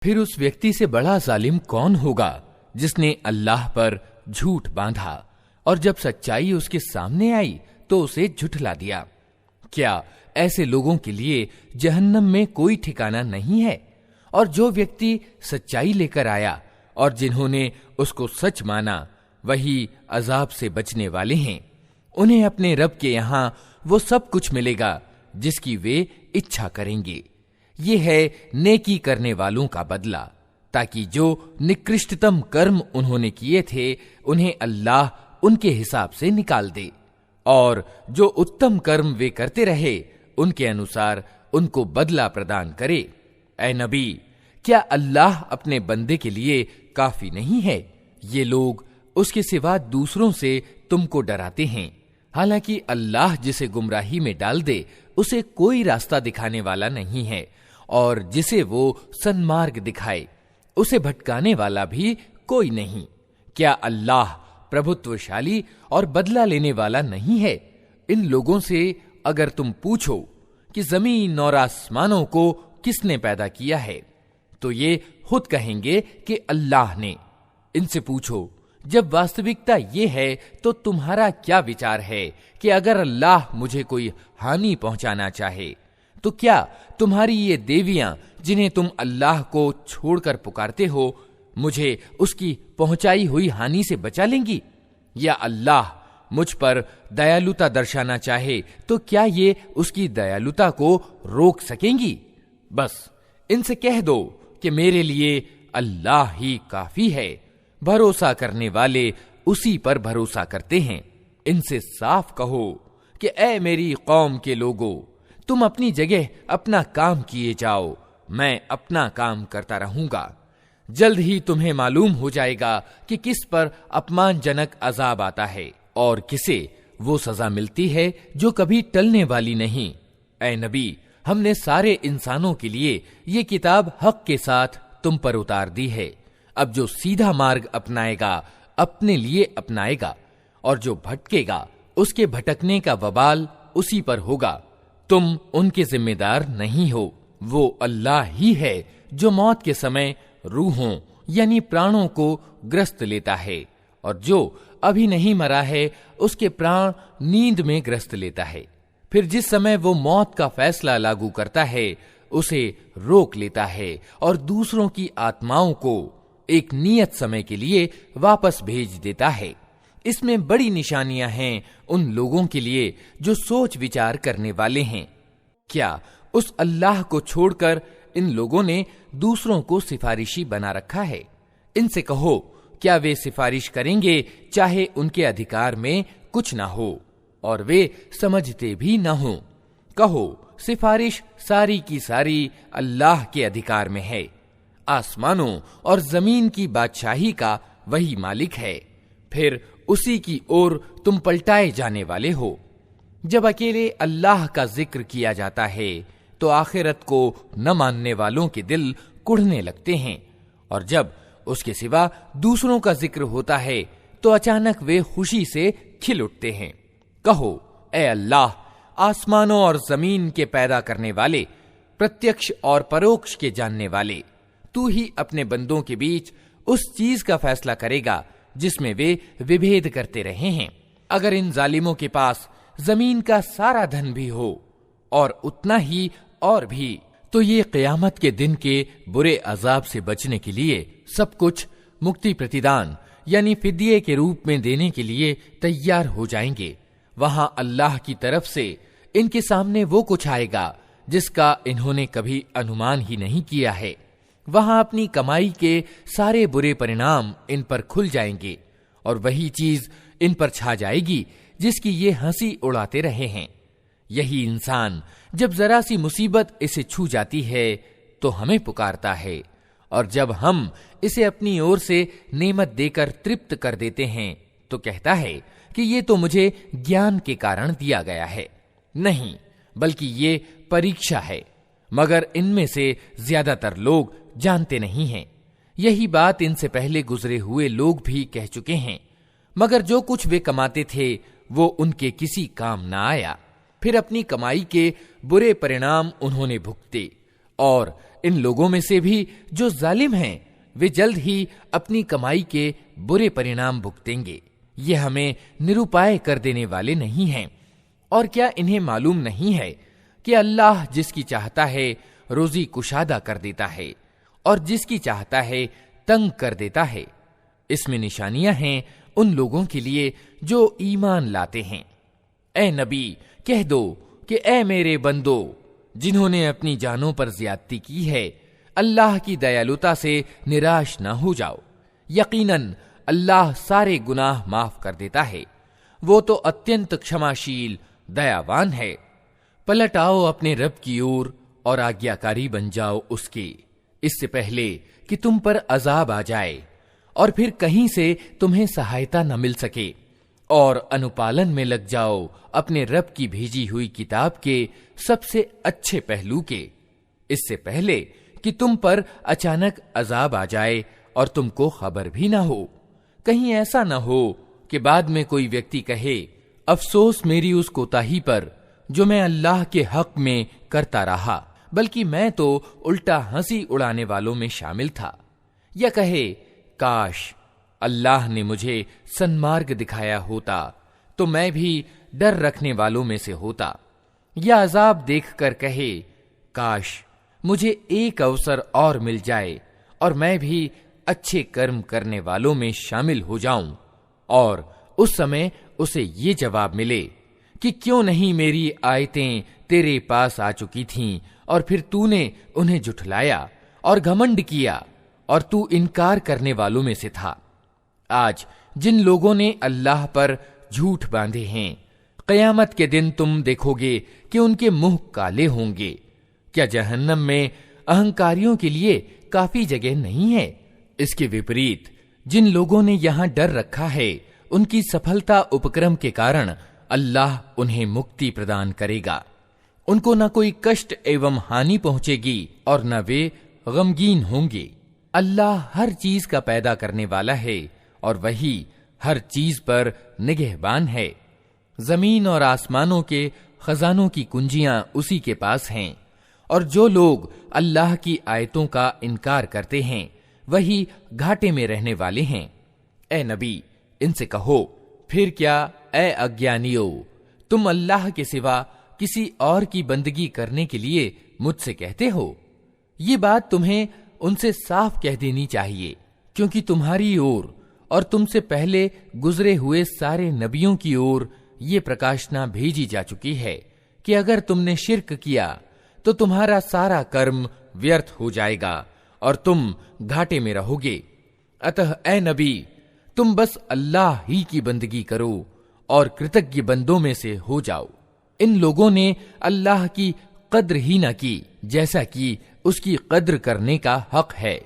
फिर उस व्यक्ति से बड़ा जालिम कौन होगा जिसने अल्लाह पर झूठ बांधा और जब सच्चाई उसके सामने आई तो उसे झुठला दिया। क्या ऐसे लोगों के लिए जहन्नम में कोई ठिकाना नहीं है? और जो व्यक्ति सच्चाई लेकर आया और जिन्होंने उसको सच माना वही अजाब से बचने वाले हैं। उन्हें अपने रब के यहां वो सब कुछ मिलेगा जिसकी वे इच्छा करेंगे। ये है नेकी करने वालों का बदला, ताकि जो निकृष्टतम कर्म उन्होंने किए थे उन्हें अल्लाह उनके हिसाब से निकाल दे, और जो उत्तम कर्म वे करते रहे उनके अनुसार उनको बदला प्रदान करे। ऐ नबी, क्या अल्लाह अपने बंदे के लिए काफी नहीं है? ये लोग उसके सिवा दूसरों से तुमको डराते हैं, हालांकि अल्लाह जिसे गुमराही में डाल दे उसे कोई रास्ता दिखाने वाला नहीं है, और जिसे वो सन्मार्ग दिखाए उसे भटकाने वाला भी कोई नहीं। क्या अल्लाह प्रभुत्वशाली और बदला लेने वाला नहीं है? इन लोगों से अगर तुम पूछो कि जमीन और आसमानों को किसने पैदा किया है, तो ये खुद कहेंगे कि अल्लाह ने। इनसे पूछो, जब वास्तविकता ये है तो तुम्हारा क्या विचार है कि अगर अल्लाह मुझे कोई हानि पहुंचाना चाहे तो क्या तुम्हारी ये देवियां जिन्हें तुम अल्लाह को छोड़कर पुकारते हो मुझे उसकी पहुंचाई हुई हानि से बचा लेंगी? या अल्लाह मुझ पर दयालुता दर्शाना चाहे तो क्या ये उसकी दयालुता को रोक सकेंगी? बस इनसे कह दो कि मेरे लिए अल्लाह ही काफी है, भरोसा करने वाले उसी पर भरोसा करते हैं। इनसे साफ कहो कि ऐ मेरी कौम के लोगों, तुम अपनी जगह अपना काम किए जाओ, मैं अपना काम करता रहूंगा। जल्द ही तुम्हें मालूम हो जाएगा कि किस पर अपमानजनक अजाब आता है और किसे वो सजा मिलती है जो कभी टलने वाली नहीं। ऐ नबी, हमने सारे इंसानों के लिए ये किताब हक के साथ तुम पर उतार दी है। अब जो सीधा मार्ग अपनाएगा अपने लिए अपनाएगा, और जो भटकेगा उसके भटकने का वबाल उसी पर होगा। तुम उनके जिम्मेदार नहीं हो। वो अल्लाह ही है जो मौत के समय रूहों यानी प्राणों को ग्रस्त लेता है, और जो अभी नहीं मरा है उसके प्राण नींद में ग्रस्त लेता है। फिर जिस समय वो मौत का फैसला लागू करता है उसे रोक लेता है और दूसरों की आत्माओं को एक नियत समय के लिए वापस भेज देता है। इसमें बड़ी निशानियां हैं उन लोगों के लिए जो सोच विचार करने वाले हैं। क्या उस अल्लाह को छोड़कर इन लोगों ने दूसरों को सिफारिशी बना रखा है? इनसे कहो, क्या वे सिफारिश करेंगे चाहे उनके अधिकार में कुछ ना हो और वे समझते भी ना हो? कहो, सिफारिश सारी की सारी अल्लाह के अधिकार में है। आसमानों और जमीन की बादशाही का वही मालिक है, फिर उसी की ओर तुम पलटाए जाने वाले हो। जब अकेले अल्लाह का जिक्र किया जाता है तो आखिरत को न मानने वालों के दिल कुढ़ने लगते हैं, और जब उसके सिवा दूसरों का जिक्र होता है तो अचानक वे खुशी से खिल उठते हैं। कहो, ऐ अल्लाह, आसमानों और जमीन के पैदा करने वाले, प्रत्यक्ष और परोक्ष के जानने वाले, तू ही अपने बंदों के बीच उस चीज का फैसला करेगा जिसमें वे विभेद करते रहे हैं। अगर इन जालिमों के पास जमीन का सारा धन भी हो और उतना ही और भी, तो ये क़यामत के दिन के बुरे अजाब से बचने के लिए सब कुछ मुक्ति प्रतिदान यानी फिदिये के रूप में देने के लिए तैयार हो जाएंगे। वहां अल्लाह की तरफ से इनके सामने वो कुछ आएगा जिसका इन्होंने कभी अनुमान ही नहीं किया है। वहां अपनी कमाई के सारे बुरे परिणाम इन पर खुल जाएंगे और वही चीज इन पर छा जाएगी जिसकी ये हंसी उड़ाते रहे हैं। यही इंसान जब जरा सी मुसीबत इसे छू जाती है तो हमें पुकारता है, और जब हम इसे अपनी ओर से नेमत देकर तृप्त कर देते हैं तो कहता है कि ये तो मुझे ज्ञान के कारण दिया गया है। नहीं, बल्कि ये परीक्षा है, मगर इनमें से ज्यादातर लोग जानते नहीं हैं। यही बात इनसे पहले गुजरे हुए लोग भी कह चुके हैं, मगर जो कुछ वे कमाते थे वो उनके किसी काम न आया। फिर अपनी कमाई के बुरे परिणाम उन्होंने भुगते और इन लोगों में से भी जो जालिम हैं, वे जल्द ही अपनी कमाई के बुरे परिणाम भुगतेंगे। ये हमें निरुपाय कर देने वाले नहीं हैं। और क्या इन्हें मालूम नहीं है कि अल्लाह जिसकी चाहता है रोजी कुशादा कर देता है और जिसकी चाहता है तंग कर देता है। इसमें निशानियां हैं उन लोगों के लिए जो ईमान लाते हैं। ए नबी, कह दो कि ए मेरे बंदो, जिन्होंने अपनी जानों पर ज्यादती की है, अल्लाह की दयालुता से निराश न हो जाओ। यकीनन अल्लाह सारे गुनाह माफ कर देता है। वो तो अत्यंत क्षमाशील दयावान है। पलट आओ अपने रब की ओर और आज्ञाकारी बन जाओ उसके, इससे पहले कि तुम पर अजाब आ जाए और फिर कहीं से तुम्हें सहायता न मिल सके। और अनुपालन में लग जाओ अपने रब की भेजी हुई किताब के सबसे अच्छे पहलू के, इससे पहले कि तुम पर अचानक अजाब आ जाए और तुमको खबर भी ना हो। कहीं ऐसा न हो कि बाद में कोई व्यक्ति कहे, अफसोस मेरी उस कोताही पर जो मैं अल्लाह के हक में करता रहा, बल्कि मैं तो उल्टा हंसी उड़ाने वालों में शामिल था। या कहे, काश अल्लाह ने मुझे सन्मार्ग दिखाया होता तो मैं भी डर रखने वालों में से होता। या अजाब देखकर कहे, काश मुझे एक अवसर और मिल जाए और मैं भी अच्छे कर्म करने वालों में शामिल हो जाऊं। और उस समय उसे ये जवाब मिले कि क्यों नहीं मेरी आयतें तेरे पास आ चुकी थीं और फिर तूने उन्हें झुठलाया और घमंड किया और तू इनकार करने वालों में से था। आज जिन लोगों ने अल्लाह पर झूठ बांधे हैं, क़यामत के दिन तुम देखोगे कि उनके मुंह काले होंगे। क्या जहन्नम में अहंकारियों के लिए काफी जगह नहीं है? इसके विपरीत जिन लोगों ने यहां डर रखा है, उनकी सफलता उपक्रम के कारण अल्लाह उन्हें मुक्ति प्रदान करेगा। उनको न कोई कष्ट एवं हानि पहुंचेगी और न वे गमगीन होंगे। अल्लाह हर चीज का पैदा करने वाला है और वही हर चीज पर निगहबान है। जमीन और आसमानों के खजानों की कुंजियां उसी के पास हैं और जो लोग अल्लाह की आयतों का इनकार करते हैं वही घाटे में रहने वाले हैं। ए नबी, इनसे कहो, फिर क्या ए अज्ञानियो, तुम अल्लाह के सिवा किसी और की बंदगी करने के लिए मुझसे कहते हो? ये बात तुम्हें उनसे साफ कह देनी चाहिए, क्योंकि तुम्हारी ओर और तुमसे पहले गुजरे हुए सारे नबियों की ओर ये प्रकाशना भेजी जा चुकी है कि अगर तुमने शिर्क किया तो तुम्हारा सारा कर्म व्यर्थ हो जाएगा और तुम घाटे में रहोगे। अतः ए नबी, तुम बस अल्लाह ही की बंदगी करो और कृतज्ञ बंदों में से हो जाओ। इन लोगों ने अल्लाह की कद्र ही न की जैसा कि उसकी कद्र करने का हक है।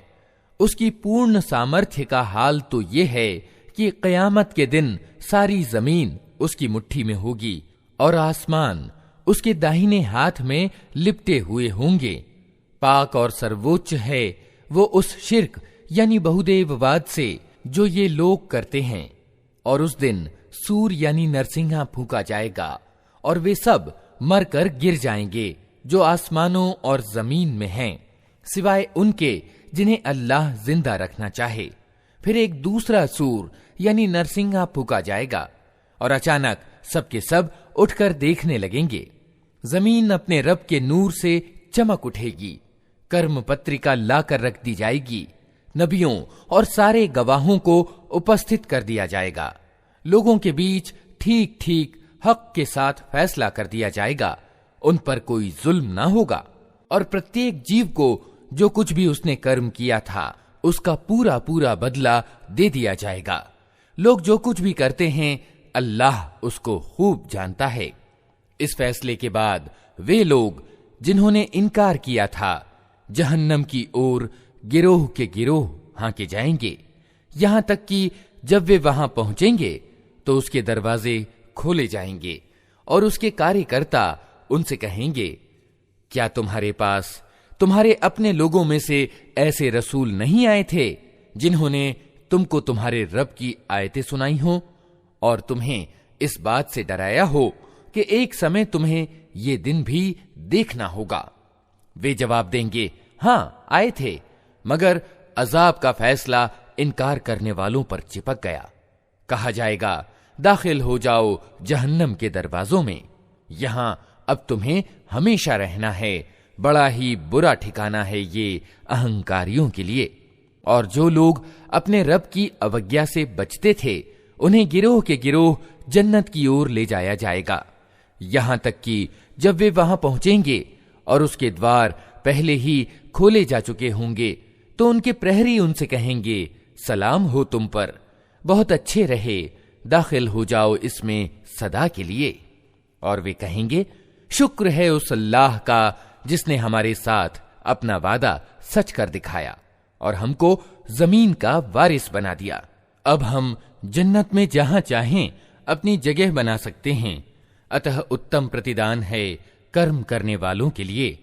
उसकी पूर्ण सामर्थ्य का हाल तो ये है कि क़यामत के दिन सारी जमीन उसकी मुट्ठी में होगी और आसमान उसके दाहिने हाथ में लिपटे हुए होंगे। पाक और सर्वोच्च है वो उस शिर्क यानी बहुदेववाद से जो ये लोग करते हैं। और उस दिन सूर यानी नरसिंहा फूंका जाएगा और वे सब मरकर गिर जाएंगे जो आसमानों और जमीन में हैं, सिवाय उनके जिन्हें अल्लाह जिंदा रखना चाहे। फिर एक दूसरा सूर यानी नरसिंहा फूंका जाएगा और अचानक सबके सब उठकर देखने लगेंगे। जमीन अपने रब के नूर से चमक उठेगी। कर्म पत्रिका लाकर रख दी जाएगी। नबियों और सारे गवाहों को उपस्थित कर दिया जाएगा। लोगों के बीच ठीक ठीक हक के साथ फैसला कर दिया जाएगा। उन पर कोई जुल्म ना होगा और प्रत्येक जीव को जो कुछ भी उसने कर्म किया था उसका पूरा पूरा बदला दे दिया जाएगा। लोग जो कुछ भी करते हैं अल्लाह उसको खूब जानता है। इस फैसले के बाद वे लोग जिन्होंने इनकार किया था जहन्नम की ओर गिरोह के गिरोह हांके जाएंगे, यहां तक कि जब वे वहां पहुंचेंगे तो उसके दरवाजे खोले जाएंगे और उसके कार्यकर्ता उनसे कहेंगे, क्या तुम्हारे पास तुम्हारे अपने लोगों में से ऐसे रसूल नहीं आए थे जिन्होंने तुमको तुम्हारे रब की आयतें सुनाई हो और तुम्हें इस बात से डराया हो कि एक समय तुम्हें ये दिन भी देखना होगा? वे जवाब देंगे, हाँ आए थे, मगर अजाब का फैसला इनकार करने वालों पर चिपक गया। कहा जाएगा, दाखिल हो जाओ जहन्नम के दरवाजों में, यहां अब तुम्हें हमेशा रहना है। बड़ा ही बुरा ठिकाना है ये अहंकारियों के लिए। और जो लोग अपने रब की अवज्ञा से बचते थे, उन्हें गिरोह के गिरोह जन्नत की ओर ले जाया जाएगा, यहां तक कि जब वे वहां पहुंचेंगे और उसके द्वार पहले ही खोले जा चुके होंगे, तो उनके प्रहरी उनसे कहेंगे, सलाम हो तुम पर, बहुत अच्छे रहे, दाखिल हो जाओ इसमें सदा के लिए। और वे कहेंगे, शुक्र है उस अल्लाह का जिसने हमारे साथ अपना वादा सच कर दिखाया और हमको जमीन का वारिस बना दिया। अब हम जन्नत में जहां चाहें अपनी जगह बना सकते हैं, अतः उत्तम प्रतिदान है कर्म करने वालों के लिए।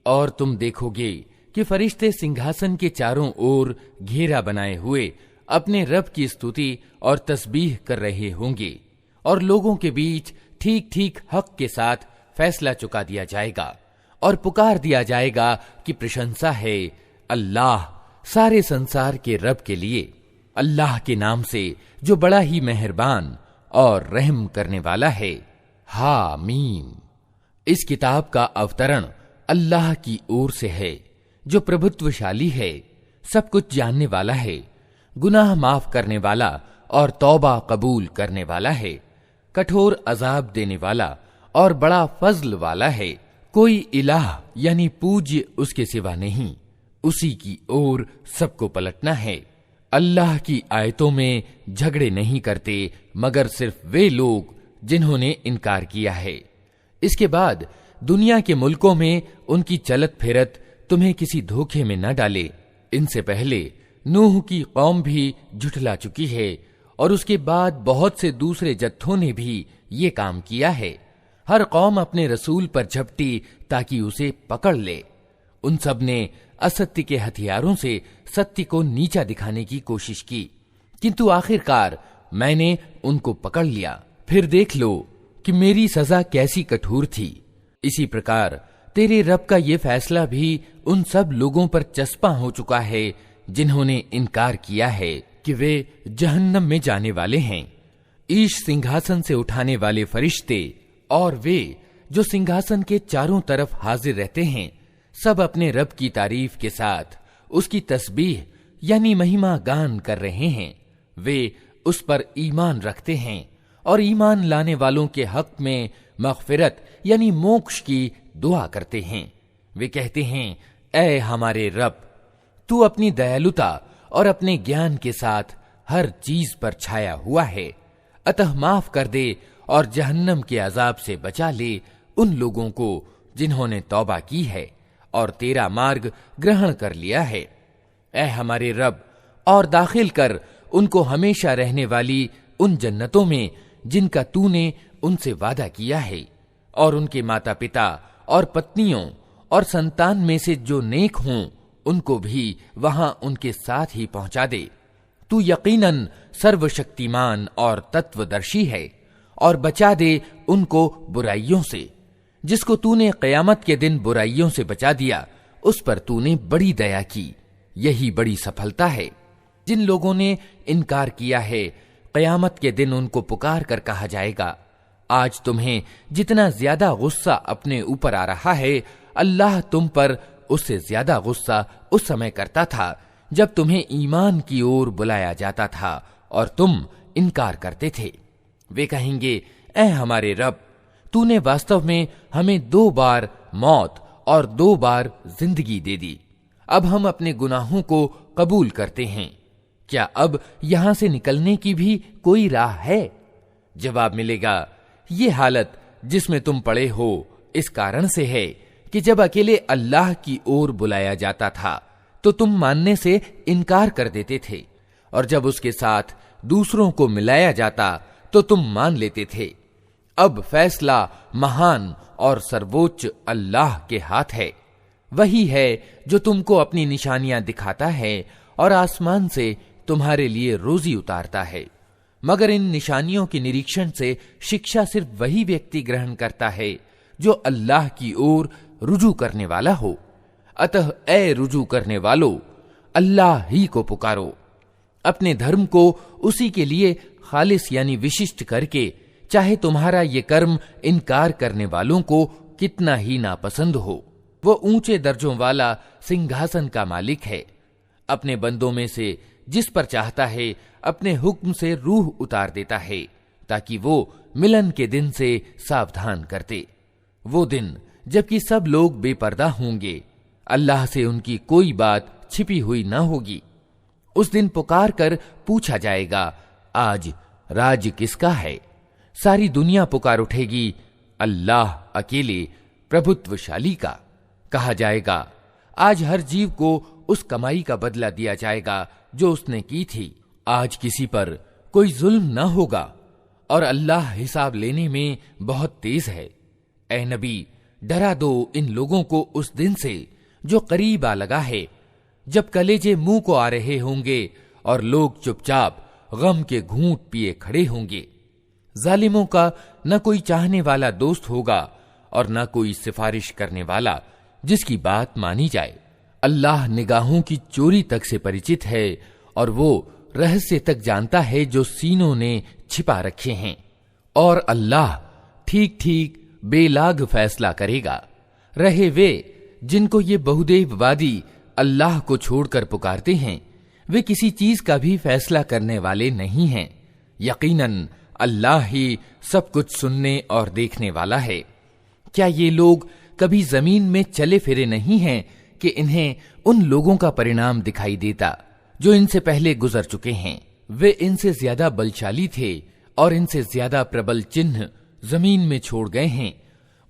और तुम देखोगे कि फरिश्ते सिंहासन के चारों ओर घेरा बनाए हुए अपने रब की स्तुति और तस्बीह कर रहे होंगे, और लोगों के बीच ठीक ठीक हक के साथ फैसला चुका दिया जाएगा और पुकार दिया जाएगा कि प्रशंसा है अल्लाह सारे संसार के रब के लिए, अल्लाह के नाम से जो बड़ा ही मेहरबान और रहम करने वाला है। हामीम। इस किताब का अवतरण अल्लाह की ओर से है, जो प्रभुत्वशाली है, सब कुछ जानने वाला है, गुनाह माफ करने वाला और तौबा कबूल करने वाला है, कठोर अजाब देने वाला और बड़ा फजल वाला है। कोई इलाह यानी पूज्य उसके सिवा नहीं, उसी की ओर सबको पलटना है। अल्लाह की आयतों में झगड़े नहीं करते मगर सिर्फ वे लोग जिन्होंने इनकार किया है। इसके बाद दुनिया के मुल्कों में उनकी चलत फिरत तुम्हें किसी धोखे में न डाले। इनसे पहले नूह की कौम भी झुठला चुकी है और उसके बाद बहुत से दूसरे जत्थों ने भी ये काम किया है। हर कौम अपने रसूल पर झपटी ताकि उसे पकड़ ले। उन सब ने असत्य के हथियारों से सत्य को नीचा दिखाने की कोशिश की, किंतु आखिरकार मैंने उनको पकड़ लिया। फिर देख लो कि मेरी सजा कैसी कठोर थी। इसी प्रकार तेरे रब का ये फैसला भी उन सब लोगों पर चस्पा हो चुका है जिन्होंने इनकार किया है कि वे जहन्नम में जाने वाले हैं। ईश सिंहासन से उठाने वाले फरिश्ते और वे जो सिंहासन के चारों तरफ हाजिर रहते हैं, सब अपने रब की तारीफ के साथ उसकी तस्बीह यानी महिमा गान कर रहे हैं। वे उस पर ईमान रखते हैं और ईमान लाने वालों के हक में मग़फ़िरत यानी मोक्ष की दुआ करते हैं। वे कहते हैं, ऐ हमारे रब, तू अपनी दयालुता और अपने ज्ञान के साथ हर चीज पर छाया हुआ है, अतः माफ कर दे और जहन्नम के अजाब से बचा ले उन लोगों को जिन्होंने तौबा की है और तेरा मार्ग ग्रहण कर लिया है। ऐ हमारे रब, और दाखिल कर उनको हमेशा रहने वाली उन जन्नतों में जिनका तूने उनसे वादा किया है, और उनके माता पिता और पत्नियों और संतान में से जो नेक हों उनको भी वहां उनके साथ ही पहुंचा दे। तू यकीनन सर्वशक्तिमान और तत्वदर्शी है, और बचा दे उनको बुराइयों से। जिसको तूने क़यामत के दिन बुराइयों से बचा दिया, उस पर तूने बड़ी दया की, यही बड़ी सफलता है। जिन लोगों ने इनकार किया है, क़यामत के दिन उनको पुकार कर कहा जाएगा, आज तुम्हें जितना ज्यादा गुस्सा अपने ऊपर आ रहा है, अल्लाह तुम पर उससे ज्यादा गुस्सा उस समय करता था जब तुम्हें ईमान की ओर बुलाया जाता था और तुम इनकार करते थे। वे कहेंगे, ऐ हमारे रब, तूने वास्तव में हमें 2 बार मौत और 2 बार जिंदगी दे दी। अब हम अपने गुनाहों को कबूल करते हैं। क्या अब यहां से निकलने की भी कोई राह है? जवाब मिलेगा, ये हालत जिसमें तुम पड़े हो इस कारण से है कि जब अकेले अल्लाह की ओर बुलाया जाता था तो तुम मानने से इनकार कर देते थे, और जब उसके साथ दूसरों को मिलाया जाता तो तुम मान लेते थे। अब फैसला महान और सर्वोच्च अल्लाह के हाथ है। वही है जो तुमको अपनी निशानियां दिखाता है और आसमान से तुम्हारे लिए रोजी उतारता है। मगर इन निशानियों के निरीक्षण से शिक्षा सिर्फ वही व्यक्ति ग्रहण करता है जो अल्लाह की ओर रुजू करने वाला हो। अतः ए रुजू करने वालों, अल्लाह ही को पुकारो। अपने धर्म को उसी के लिए खालिस यानी विशिष्ट करके, चाहे तुम्हारा ये कर्म इनकार करने वालों को कितना ही नापसंद हो। वो ऊंचे दर्जों वाला सिंहासन का मालिक है। अपने बंदों में से जिस पर चाहता है अपने हुक्म से रूह उतार देता है, ताकि वो मिलन के दिन से सावधान करते। वो दिन जबकि सब लोग बेपर्दा होंगे, अल्लाह से उनकी कोई बात छिपी हुई न होगी। उस दिन पुकार कर पूछा जाएगा, आज राज किसका है? सारी दुनिया पुकार उठेगी, अल्लाह अकेले प्रभुत्वशाली का। कहा जाएगा, आज हर जीव को उस कमाई का बदला दिया जाएगा जो उसने की थी। आज किसी पर कोई जुल्म न होगा और अल्लाह हिसाब लेने में बहुत तेज है। ए नबी, डरा दो इन लोगों को उस दिन से जो करीब आ लगा है, जब कलेजे मुंह को आ रहे होंगे और लोग चुपचाप गम के घूंट पिए खड़े होंगे। जालिमों का न कोई चाहने वाला दोस्त होगा और न कोई सिफारिश करने वाला जिसकी बात मानी जाए। अल्लाह निगाहों की चोरी तक से परिचित है और वो रहस्य तक जानता है जो सीनों ने छिपा रखे हैं। और अल्लाह ठीक ठीक बेलाग फैसला करेगा। रहे वे जिनको ये बहुदेववादी अल्लाह को छोड़कर पुकारते हैं, वे किसी चीज का भी फैसला करने वाले नहीं हैं। यकीनन अल्लाह ही सब कुछ सुनने और देखने वाला है। क्या ये लोग कभी जमीन में चले फिरे नहीं हैं कि इन्हें उन लोगों का परिणाम दिखाई देता जो इनसे पहले गुजर चुके हैं? वे इनसे ज्यादा बलशाली थे और इनसे ज्यादा प्रबल चिन्ह जमीन में छोड़ गए हैं,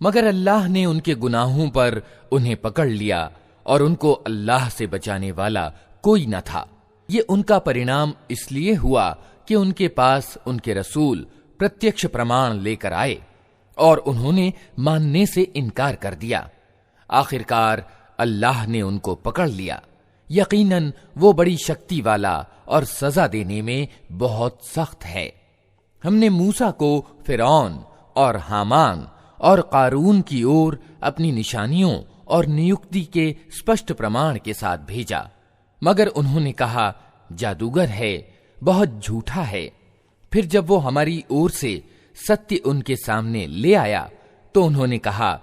मगर अल्लाह ने उनके गुनाहों पर उन्हें पकड़ लिया और उनको अल्लाह से बचाने वाला कोई न था। ये उनका परिणाम इसलिए हुआ कि उनके पास उनके रसूल प्रत्यक्ष प्रमाण लेकर आए और उन्होंने मानने से इनकार कर दिया। आखिरकार अल्लाह ने उनको पकड़ लिया। यकीनन वो बड़ी शक्ति वाला और सजा देने में बहुत सख्त है। हमने मूसा को फिरौन और हामान और कारून की ओर अपनी निशानियों और नियुक्ति के स्पष्ट प्रमाण के साथ भेजा, मगर उन्होंने कहा, जादूगर है, बहुत झूठा है। फिर जब वो हमारी ओर से सत्य उनके सामने ले आया तो उन्होंने कहा,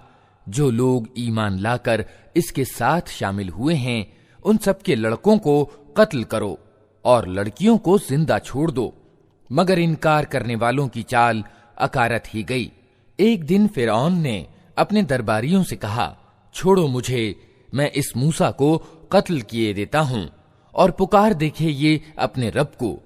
जो लोग ईमान लाकर इसके साथ शामिल हुए हैं उन सब के लड़कों को कत्ल करो और लड़कियों को जिंदा छोड़ दो। मगर इनकार करने वालों की चाल अकारत ही गई। एक दिन फिरौन ने अपने दरबारियों से कहा, छोड़ो मुझे, मैं इस मूसा को कत्ल किए देता हूं और पुकार देखे ये अपने रब को।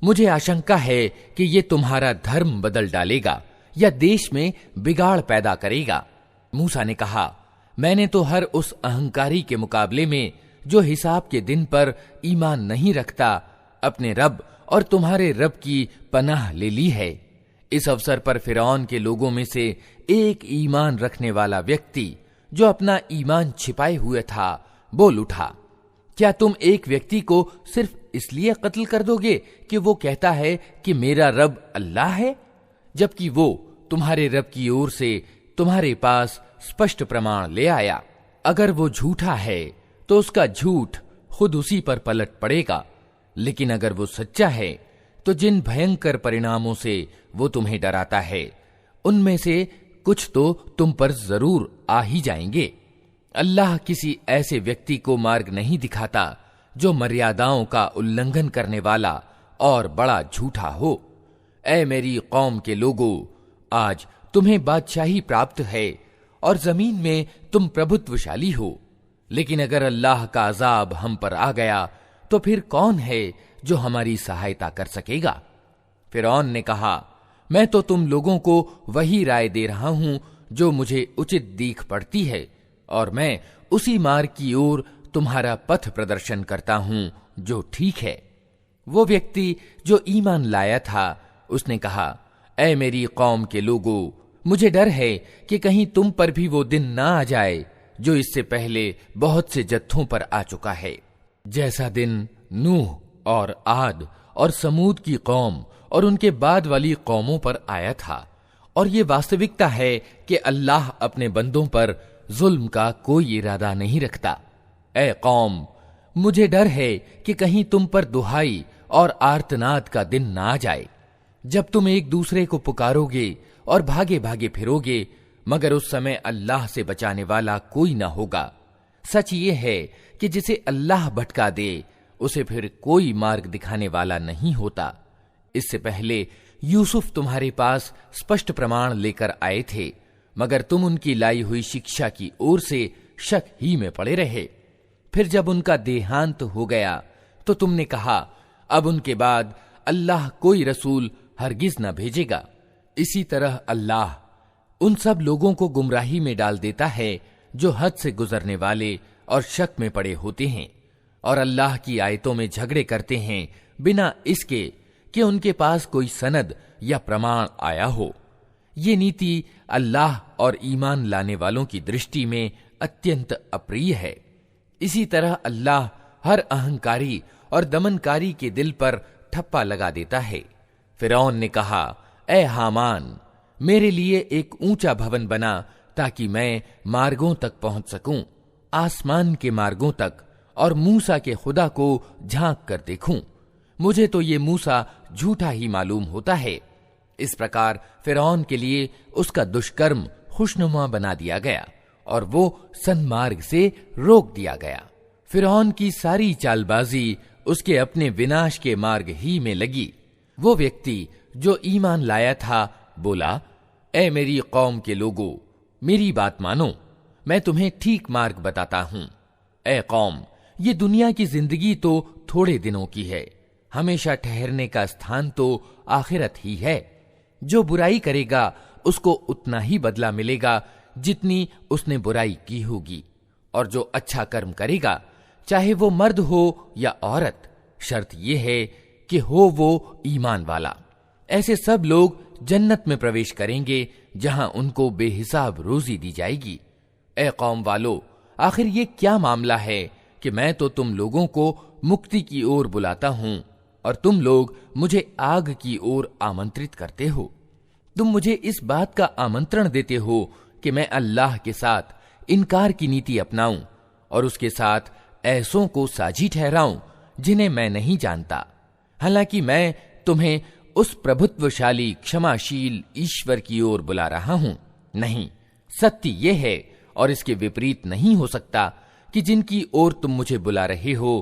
मुझे आशंका है कि ये तुम्हारा धर्म बदल डालेगा या देश में बिगाड़ पैदा करेगा। मूसा ने कहा, मैंने तो हर उस अहंकारी के मुकाबले में जो हिसाब के दिन पर ईमान नहीं रखता, अपने रब और तुम्हारे रब की पनाह ले ली है। इस अवसर पर फिरौन के लोगों में से एक ईमान रखने वाला व्यक्ति जो अपना ईमान छिपाए हुए था, बोल उठा, क्या तुम एक व्यक्ति को सिर्फ इसलिए कत्ल कर दोगे कि वो कहता है कि मेरा रब अल्लाह है, जबकि वो तुम्हारे रब की ओर से तुम्हारे पास स्पष्ट प्रमाण ले आया? अगर वो झूठा है तो उसका झूठ खुद उसी पर पलट पड़ेगा, लेकिन अगर वो सच्चा है तो जिन भयंकर परिणामों से वो तुम्हें डराता है उनमें से कुछ तो तुम पर जरूर आ ही जाएंगे। अल्लाह किसी ऐसे व्यक्ति को मार्ग नहीं दिखाता जो मर्यादाओं का उल्लंघन करने वाला और बड़ा झूठा हो। ऐ मेरी कौम के लोगों, आज तुम्हें बादशाही प्राप्त है और जमीन में तुम प्रभुत्वशाली हो, लेकिन अगर अल्लाह का अजाब हम पर आ गया तो फिर कौन है जो हमारी सहायता कर सकेगा? फिरौन ने कहा, मैं तो तुम लोगों को वही राय दे रहा हूं जो मुझे उचित दीख पड़ती है, और मैं उसी मार्ग की ओर तुम्हारा पथ प्रदर्शन करता हूं जो ठीक है। वो व्यक्ति जो ईमान लाया था उसने कहा, ऐ मेरी कौम के लोगों, मुझे डर है कि कहीं तुम पर भी वो दिन ना आ जाए जो इससे पहले बहुत से जत्थों पर आ चुका है, जैसा दिन नूह और आद और समूद की कौम और उनके बाद वाली कौमों पर आया था। और ये वास्तविकता है कि अल्लाह अपने बंदों पर जुल्म का कोई इरादा नहीं रखता। ए कौम, मुझे डर है कि कहीं तुम पर दुहाई और आर्तनाद का दिन ना आ जाए, जब तुम एक दूसरे को पुकारोगे और भागे भागे फिरोगे, मगर उस समय अल्लाह से बचाने वाला कोई ना होगा। सच ये है कि जिसे अल्लाह भटका दे उसे फिर कोई मार्ग दिखाने वाला नहीं होता। इससे पहले यूसुफ तुम्हारे पास स्पष्ट प्रमाण लेकर आए थे, मगर तुम उनकी लाई हुई शिक्षा की ओर से शक ही में पड़े रहे। फिर जब उनका देहांत हो गया तो तुमने कहा, अब उनके बाद अल्लाह कोई रसूल हरगिज न भेजेगा। इसी तरह अल्लाह उन सब लोगों को गुमराही में डाल देता है जो हद से गुजरने वाले और शक में पड़े होते हैं और अल्लाह की आयतों में झगड़े करते हैं बिना इसके कि उनके पास कोई सनद या प्रमाण आया हो। ये नीति अल्लाह और ईमान लाने वालों की दृष्टि में अत्यंत अप्रिय है। इसी तरह अल्लाह हर अहंकारी और दमनकारी के दिल पर ठप्पा लगा देता है। फिरौन ने कहा, ए हामान, मेरे लिए एक ऊंचा भवन बना ताकि मैं मार्गों तक पहुंच सकूं, आसमान के मार्गों तक, और मूसा के खुदा को झांक कर देखूं। मुझे तो ये मूसा झूठा ही मालूम होता है। इस प्रकार फिरौन के लिए उसका दुष्कर्म खुशनुमा बना दिया गया और वो सन्मार्ग से रोक दिया गया। फिरौन की सारी चालबाजी उसके अपने विनाश के मार्ग ही में लगी। वो व्यक्ति जो ईमान लाया था बोला, ए मेरी कौम के लोगों, मेरी बात मानो, मैं तुम्हें ठीक मार्ग बताता हूं। ए कौम, ये दुनिया की जिंदगी तो थोड़े दिनों की है, हमेशा ठहरने का स्थान तो आखिरत ही है। जो बुराई करेगा उसको उतना ही बदला मिलेगा जितनी उसने बुराई की होगी, और जो अच्छा कर्म करेगा, चाहे वो मर्द हो या औरत, शर्त यह है कि हो वो ईमान वाला, ऐसे सब लोग जन्नत में प्रवेश करेंगे जहां उनको बेहिसाब रोजी दी जाएगी। ए कौम वालो, आखिर ये क्या मामला है कि मैं तो तुम लोगों को मुक्ति की ओर बुलाता हूं और तुम लोग मुझे आग की ओर आमंत्रित करते हो। तुम मुझे इस बात का आमंत्रण देते हो कि मैं अल्लाह के साथ इनकार की नीति अपनाऊं और उसके साथ ऐसों को साझी ठहराऊं जिन्हें मैं नहीं जानता, हालांकि मैं तुम्हें उस प्रभुत्वशाली क्षमाशील ईश्वर की ओर बुला रहा हूं। नहीं, सत्य यह है और इसके विपरीत नहीं हो सकता कि जिनकी ओर तुम मुझे बुला रहे हो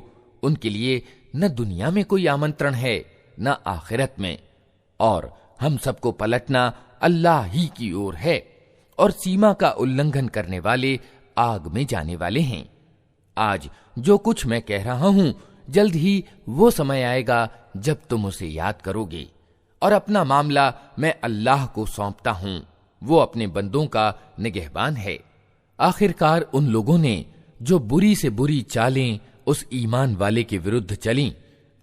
उनके लिए न दुनिया में कोई आमंत्रण है न आखिरत में, और हम सबको पलटना अल्लाह ही की ओर है, और सीमा का उल्लंघन करने वाले आग में जाने वाले हैं। आज जो कुछ मैं कह रहा हूं, जल्द ही वो समय आएगा जब तुम उसे याद करोगे, और अपना मामला मैं अल्लाह को सौंपता हूं, वो अपने बंदों का निगहबान है। आखिरकार उन लोगों ने जो बुरी से बुरी चालें उस ईमान वाले के विरुद्ध चलीं,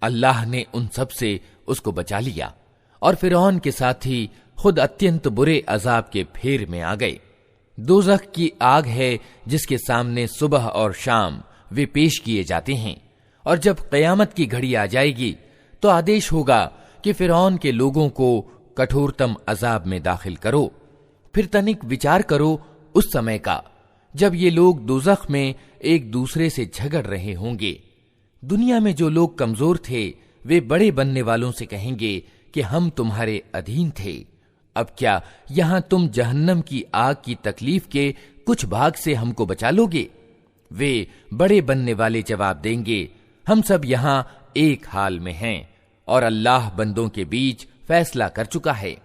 अल्लाह ने उन सब से उसको बचा लिया, और फिरौन के साथ ही खुद अत्यंत बुरे अजाब के फेर में आ गए। दोज़ख की आग है जिसके सामने सुबह और शाम वे पेश किए जाते हैं, और जब क़यामत की घड़ी आ जाएगी तो आदेश होगा कि फिरौन के लोगों को कठोरतम अजाब में दाखिल करो। फिर तनिक विचार करो उस समय का जब ये लोग दोज़ख में एक दूसरे से झगड़ रहे होंगे। दुनिया में जो लोग कमजोर थे वे बड़े बनने वालों से कहेंगे कि हम तुम्हारे अधीन थे, अब क्या यहां तुम जहन्नम की आग की तकलीफ के कुछ भाग से हमको बचा लोगे? वे बड़े बनने वाले जवाब देंगे, हम सब यहां एक हाल में हैं और अल्लाह बंदों के बीच फैसला कर चुका है।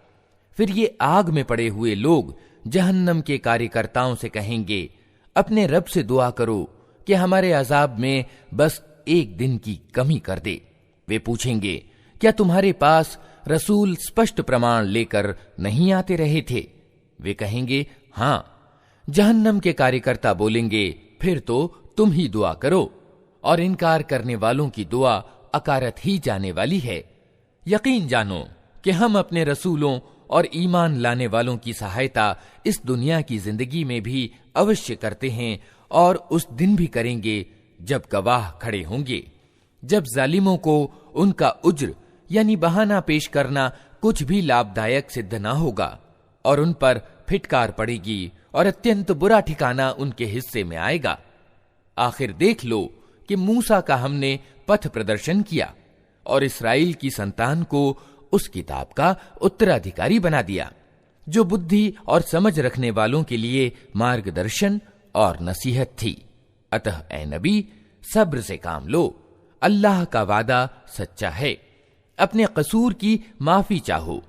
फिर ये आग में पड़े हुए लोग जहन्नम के कार्यकर्ताओं से कहेंगे, अपने रब से दुआ करो कि हमारे अजाब में बस एक दिन की कमी कर दे। वे पूछेंगे, क्या तुम्हारे पास रसूल स्पष्ट प्रमाण लेकर नहीं आते रहे थे? वे कहेंगे, हां। जहन्नम के कार्यकर्ता बोलेंगे, फिर तो तुम ही दुआ करो, और इनकार करने वालों की दुआ अकारत ही जाने वाली है। यकीन जानो कि हम अपने रसूलों और ईमान लाने वालों की सहायता इस दुनिया की जिंदगी में भी अवश्य करते हैं, और उस दिन भी करेंगे जब गवाह खड़े होंगे, जब जालिमों को उनका उज्र यानी बहाना पेश करना कुछ भी लाभदायक सिद्ध न होगा, और उन पर फिटकार पड़ेगी और अत्यंत बुरा ठिकाना उनके हिस्से में आएगा। आखिर देख लो कि मूसा का हमने पथ प्रदर्शन किया और इस्राएल की संतान को उस किताब का उत्तराधिकारी बना दिया जो बुद्धि और समझ रखने वालों के लिए मार्गदर्शन और नसीहत थी। अतः ए नबी, सब्र से काम लो, अल्लाह का वादा सच्चा है। अपने कसूर की माफी चाहो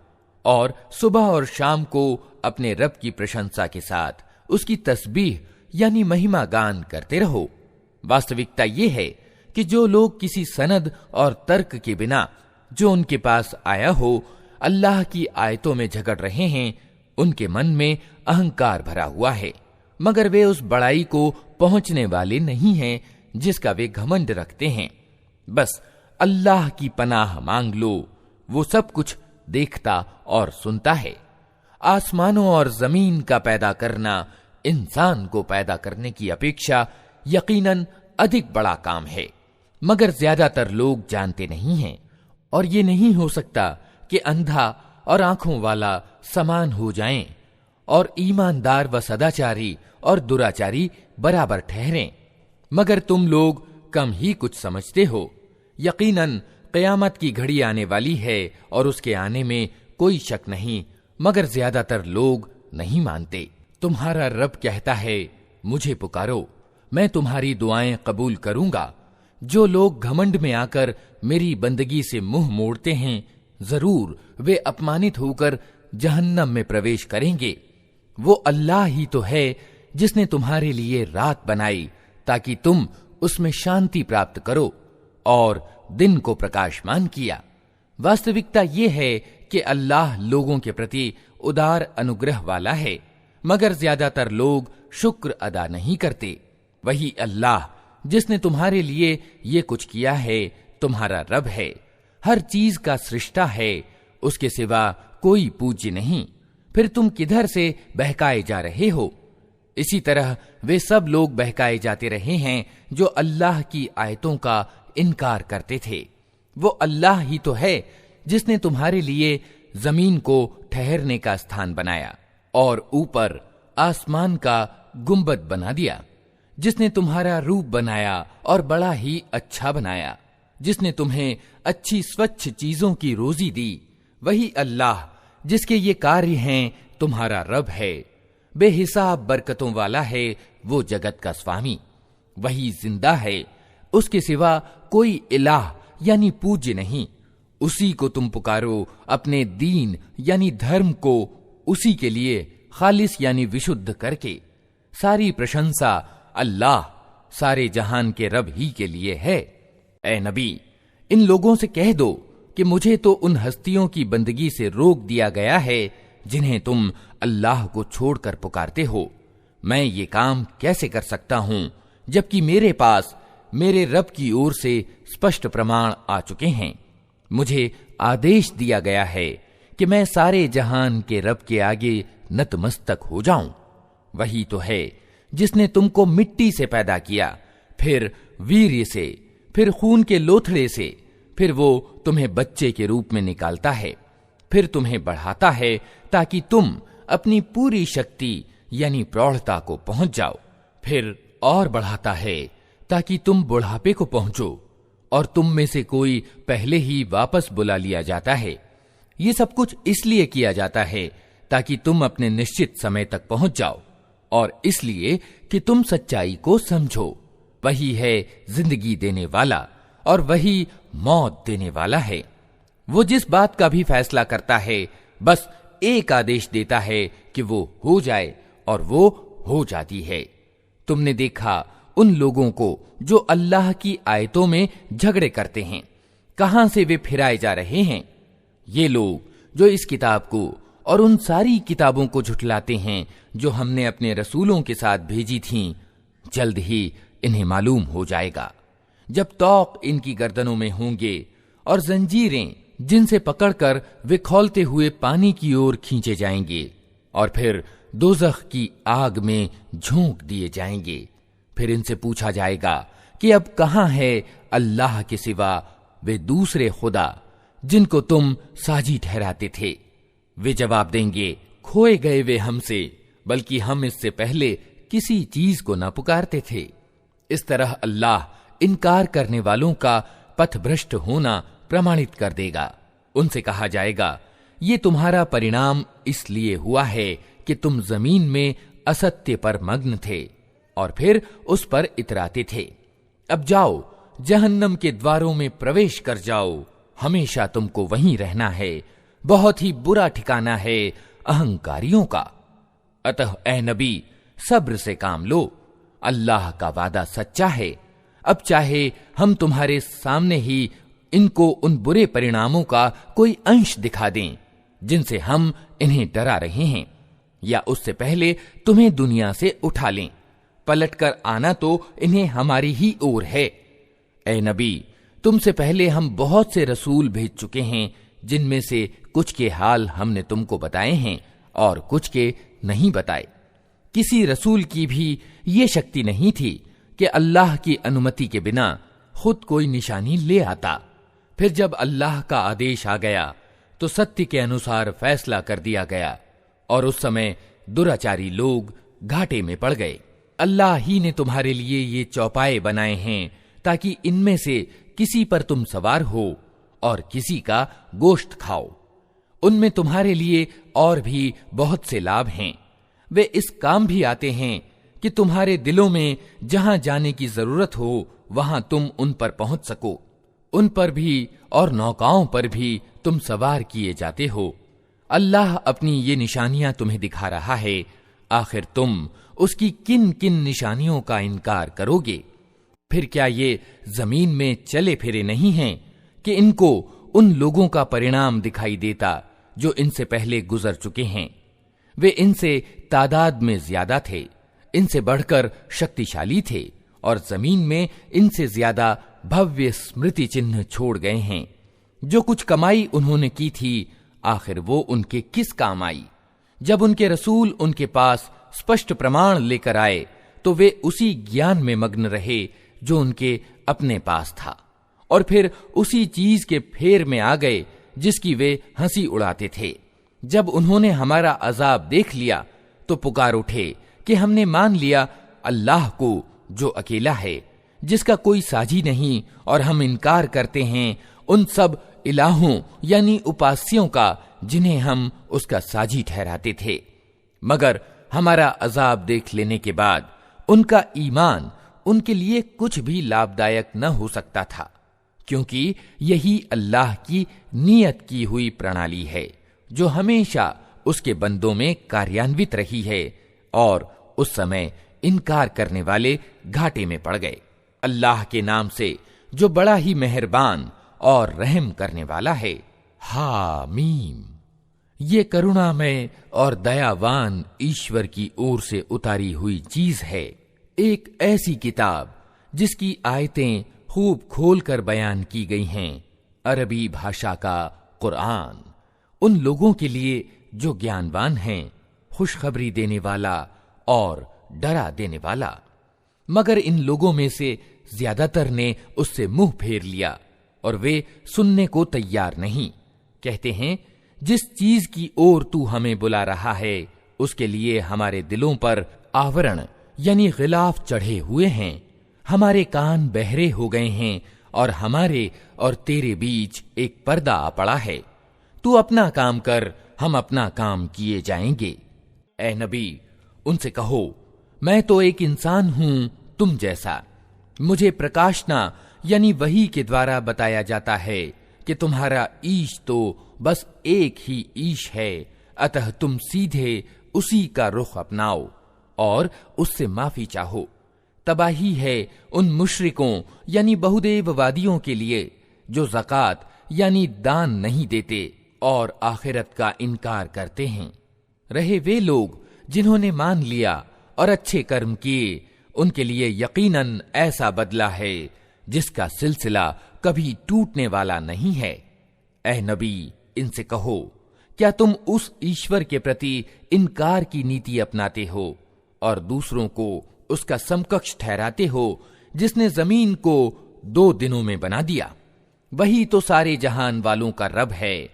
और सुबह और शाम को अपने रब की प्रशंसा के साथ उसकी तस्बीह यानी महिमा गान करते रहो। वास्तविकता ये है कि जो लोग किसी सनद और तर्क के बिना जो उनके पास आया हो अल्लाह की आयतों में झगड़ रहे हैं, उनके मन में अहंकार भरा हुआ है, मगर वे उस बड़ाई को पहुंचने वाले नहीं हैं जिसका वे घमंड रखते हैं। बस अल्लाह की पनाह मांग लो, वो सब कुछ देखता और सुनता है। आसमानों और जमीन का पैदा करना इंसान को पैदा करने की अपेक्षा यकीनन अधिक बड़ा काम है, मगर ज्यादातर लोग जानते नहीं हैं। और ये नहीं हो सकता कि अंधा और आंखों वाला समान हो जाएं और ईमानदार व सदाचारी और दुराचारी बराबर ठहरें, मगर तुम लोग कम ही कुछ समझते हो। यकीनन क़यामत की घड़ी आने वाली है और उसके आने में कोई शक नहीं, मगर ज्यादातर लोग नहीं मानते। तुम्हारा रब कहता है, मुझे पुकारो, मैं तुम्हारी दुआएं कबूल करूंगा। जो लोग घमंड में आकर मेरी बंदगी से मुंह मोड़ते हैं, जरूर वे अपमानित होकर जहन्नम में प्रवेश करेंगे। वो अल्लाह ही तो है जिसने तुम्हारे लिए रात बनाई ताकि तुम उसमें शांति प्राप्त करो और दिन को प्रकाशमान किया। वास्तविकता ये है कि अल्लाह लोगों के प्रति उदार अनुग्रह वाला है, मगर ज्यादातर लोग शुक्र अदा नहीं करते। वही अल्लाह जिसने तुम्हारे लिए ये कुछ किया है तुम्हारा रब है, हर चीज का सृष्टा है, उसके सिवा कोई पूज्य नहीं। फिर तुम किधर से बहकाए जा रहे हो? इसी तरह वे सब लोग बहकाए जाते रहे हैं जो अल्लाह की आयतों का इनकार करते थे। वो अल्लाह ही तो है जिसने तुम्हारे लिए जमीन को ठहरने का स्थान बनाया और ऊपर आसमान का गुंबद बना दिया, जिसने तुम्हारा रूप बनाया और बड़ा ही अच्छा बनाया, जिसने तुम्हें अच्छी स्वच्छ चीजों की रोजी दी। वही अल्लाह जिसके ये कार्य हैं तुम्हारा रब है, बेहिसाब बरकतों वाला है वो जगत का स्वामी। वही जिंदा है, उसके सिवा कोई इलाह यानी पूज्य नहीं। उसी को तुम पुकारो अपने दीन यानी धर्म को उसी के लिए खालिस यानी विशुद्ध करके। सारी प्रशंसा अल्लाह सारे जहान के रब ही के लिए है। ए नबी, इन लोगों से कह दो कि मुझे तो उन हस्तियों की बंदगी से रोक दिया गया है जिन्हें तुम अल्लाह को छोड़कर पुकारते हो। मैं ये काम कैसे कर सकता हूं जबकि मेरे पास मेरे रब की ओर से स्पष्ट प्रमाण आ चुके हैं। मुझे आदेश दिया गया है कि मैं सारे जहान के रब के आगे नतमस्तक हो जाऊं। वही तो है जिसने तुमको मिट्टी से पैदा किया, फिर वीर्य से, फिर खून के लोथड़े से, फिर वो तुम्हें बच्चे के रूप में निकालता है, फिर तुम्हें बढ़ाता है ताकि तुम अपनी पूरी शक्ति यानी प्रौढ़ता को पहुंच जाओ, फिर और बढ़ाता है ताकि तुम बुढ़ापे को पहुंचो, और तुम में से कोई पहले ही वापस बुला लिया जाता है। ये सब कुछ इसलिए किया जाता है ताकि तुम अपने निश्चित समय तक पहुंच जाओ, और इसलिए कि तुम सच्चाई को समझो। वही है जिंदगी देने वाला और वही मौत देने वाला है। वो जिस बात का भी फैसला करता है बस एक आदेश देता है कि वो हो जाए और वो हो जाती है। तुमने देखा उन लोगों को जो अल्लाह की आयतों में झगड़े करते हैं, कहां से वे फिराए जा रहे हैं। ये लोग जो इस किताब को और उन सारी किताबों को झुठलाते हैं जो हमने अपने रसूलों के साथ भेजी थीं, जल्द ही इन्हें मालूम हो जाएगा जब तौक इनकी गर्दनों में होंगे और जंजीरें जिनसे पकड़कर वे खौलते हुए पानी की ओर खींचे जाएंगे और फिर दोज़ख की आग में झोंक दिए जाएंगे। फिर इनसे पूछा जाएगा कि अब कहां है अल्लाह के सिवा वे दूसरे खुदा जिनको तुम साजी ठहराते थे। वे जवाब देंगे, खोए गए वे हमसे, बल्कि हम इससे पहले किसी चीज को न पुकारते थे। इस तरह अल्लाह इनकार करने वालों का पथभ्रष्ट होना प्रमाणित कर देगा। उनसे कहा जाएगा, ये तुम्हारा परिणाम इसलिए हुआ है कि तुम जमीन में असत्य पर मग्न थे और फिर उस पर इतराते थे। अब जाओ, जहन्नम के द्वारों में प्रवेश कर जाओ, हमेशा तुमको वहीं रहना है, बहुत ही बुरा ठिकाना है अहंकारियों का। अतः ए नबी, सब्र से काम लो, अल्लाह का वादा सच्चा है। अब चाहे हम तुम्हारे सामने ही इनको उन बुरे परिणामों का कोई अंश दिखा दें जिनसे हम इन्हें डरा रहे हैं, या उससे पहले तुम्हें दुनिया से उठा लें, पलटकर आना तो इन्हें हमारी ही ओर है। ए नबी, तुमसे पहले हम बहुत से रसूल भेज चुके हैं, जिनमें से कुछ के हाल हमने तुमको बताए हैं और कुछ के नहीं बताए। किसी रसूल की भी ये शक्ति नहीं थी कि अल्लाह की अनुमति के बिना खुद कोई निशानी ले आता। फिर जब अल्लाह का आदेश आ गया तो सत्य के अनुसार फैसला कर दिया गया और उस समय दुराचारी लोग घाटे में पड़ गए। अल्लाह ही ने तुम्हारे लिए ये चौपाए बनाए हैं ताकि इनमें से किसी पर तुम सवार हो और किसी का गोश्त खाओ। उनमें तुम्हारे लिए और भी बहुत से लाभ हैं। वे इस काम भी आते हैं कि तुम्हारे दिलों में जहां जाने की जरूरत हो वहां तुम उन पर पहुंच सको। उन पर भी और नौकाओं पर भी तुम सवार किए जाते हो। अल्लाह अपनी ये निशानियां तुम्हें दिखा रहा है, आखिर तुम उसकी किन किन निशानियों का इनकार करोगे? फिर क्या ये जमीन में चले फिरे नहीं हैं कि इनको उन लोगों का परिणाम दिखाई देता जो इनसे पहले गुजर चुके हैं? वे इनसे तादाद में ज्यादा थे, इनसे बढ़कर शक्तिशाली थे और जमीन में इनसे ज्यादा भव्य स्मृति चिन्ह छोड़ गए हैं। जो कुछ कमाई उन्होंने की थी, आखिर वो उनके किस काम आई? जब उनके रसूल उनके पास स्पष्ट प्रमाण लेकर आए तो वे उसी ज्ञान में मग्न रहे जो उनके अपने पास था, और फिर उसी चीज के फेर में आ गए जिसकी वे हंसी उड़ाते थे। जब उन्होंने हमारा अजाब देख लिया तो पुकार उठे कि हमने मान लिया अल्लाह को जो अकेला है, जिसका कोई साझी नहीं, और हम इनकार करते हैं उन सब इलाहों यानी उपास्यों का जिन्हें हम उसका साझी ठहराते थे। मगर हमारा अजाब देख लेने के बाद उनका ईमान उनके लिए कुछ भी लाभदायक न हो सकता था, क्योंकि यही अल्लाह की नियत की हुई प्रणाली है जो हमेशा उसके बंदों में कार्यान्वित रही है। और उस समय इनकार करने वाले घाटे में पड़ गए। अल्लाह के नाम से जो बड़ा ही मेहरबान और रहम करने वाला है। हामीम, ये करुणामय और दयावान ईश्वर की ओर से उतारी हुई चीज है, एक ऐसी किताब जिसकी आयतें खूब खोलकर बयान की गई हैं। अरबी भाषा का कुरान उन लोगों के लिए जो ज्ञानवान हैं, खुशखबरी देने वाला और डरा देने वाला। मगर इन लोगों में से ज्यादातर ने उससे मुंह फेर लिया और वे सुनने को तैयार नहीं। कहते हैं, जिस चीज की ओर तू हमें बुला रहा है उसके लिए हमारे दिलों पर आवरण यानी गिलाफ चढ़े हुए हैं, हमारे कान बहरे हो गए हैं और हमारे और तेरे बीच एक पर्दा आ पड़ा है। तू अपना काम कर, हम अपना काम किए जाएंगे। ए नबी, उनसे कहो, मैं तो एक इंसान हूं तुम जैसा। मुझे प्रकाशना यानी वही के द्वारा बताया जाता है कि तुम्हारा ईश तो बस एक ही ईश है, अतः तुम सीधे उसी का रुख अपनाओ और उससे माफी चाहो। तबाही है उन मुशरिकों यानी बहुदेववादियों के लिए जो ज़कात यानी दान नहीं देते और आखिरत का इनकार करते हैं। रहे वे लोग जिन्होंने मान लिया और अच्छे कर्म किए, उनके लिए यकीनन ऐसा बदला है जिसका सिलसिला कभी टूटने वाला नहीं है। ऐ नबी, इनसे कहो, क्या तुम उस ईश्वर के प्रति इनकार की नीति अपनाते हो और दूसरों को उसका समकक्ष ठहराते हो जिसने जमीन को 2 दिनों में बना दिया? वही तो सारे जहान वालों का रब है।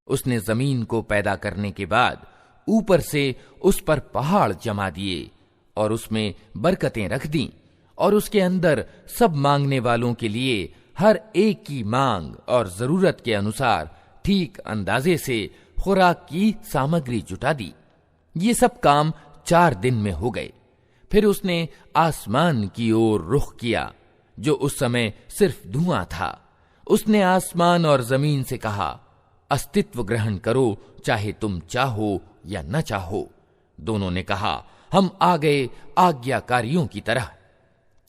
उसने जमीन को पैदा करने के बाद ऊपर से उस पर पहाड़ जमा दिए और उसमें बरकतें रख दी और उसके अंदर सब मांगने वालों के लिए हर एक की मांग और जरूरत के अनुसार ठीक अंदाजे से खुराक की सामग्री जुटा दी। ये सब काम 4 दिन में हो गए। फिर उसने आसमान की ओर रुख किया, जो उस समय सिर्फ धुआं था। उसने आसमान और जमीन से कहा, अस्तित्व ग्रहण करो, चाहे तुम चाहो या न चाहो। दोनों ने कहा, हम आ गए आज्ञाकारियों की तरह।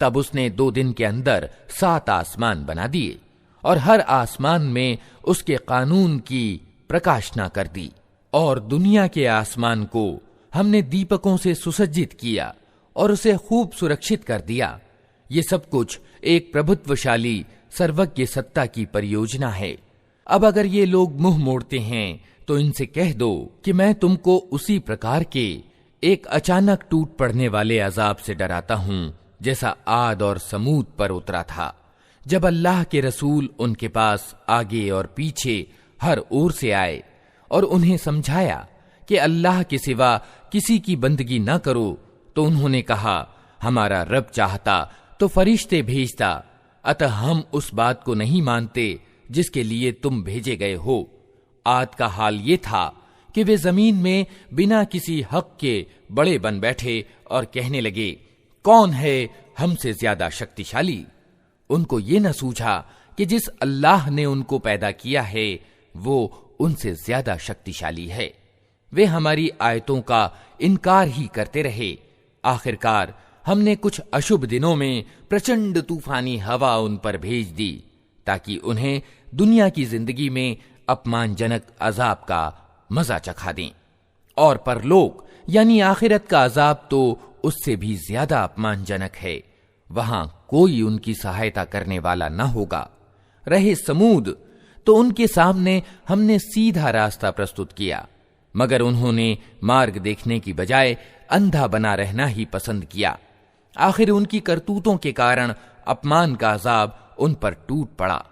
तब उसने 2 दिन के अंदर 7 आसमान बना दिए और हर आसमान में उसके कानून की प्रकाशना कर दी। और दुनिया के आसमान को हमने दीपकों से सुसज्जित किया और उसे खूब सुरक्षित कर दिया। ये सब कुछ एक प्रभुत्वशाली सर्वज्ञ सत्ता की परियोजना है। अब अगर ये लोग मुंह मोड़ते हैं तो इनसे कह दो कि मैं तुमको उसी प्रकार के एक अचानक टूट पड़ने वाले अजाब से डराता हूं जैसा आद और समूद पर उतरा था, जब अल्लाह के रसूल उनके पास आगे और पीछे हर ओर से आए और उन्हें समझाया कि अल्लाह के सिवा किसी की बंदगी न करो, तो उन्होंने कहा, हमारा रब चाहता तो फरिश्ते भेजता, अतः हम उस बात को नहीं मानते जिसके लिए तुम भेजे गए हो। आद का हाल ये था कि वे जमीन में बिना किसी हक के बड़े बन बैठे और कहने लगे, कौन है हमसे ज्यादा शक्तिशाली। उनको ये न सूझा कि जिस अल्लाह ने उनको पैदा किया है वो उनसे ज्यादा शक्तिशाली है। वे हमारी आयतों का इनकार ही करते रहे। आखिरकार हमने कुछ अशुभ दिनों में प्रचंड तूफानी हवा उन पर भेज दी, ताकि उन्हें दुनिया की जिंदगी में अपमानजनक अजाब का मजा चखा दें। और परलोक यानी आखिरत का अजाब तो उससे भी ज्यादा अपमानजनक है। वहां कोई उनकी सहायता करने वाला न होगा। रहे समूद, तो उनके सामने हमने सीधा रास्ता प्रस्तुत किया, मगर उन्होंने मार्ग देखने की बजाय अंधा बना रहना ही पसंद किया। आखिर उनकी करतूतों के कारण अपमान का अजाब उन पर टूट पड़ा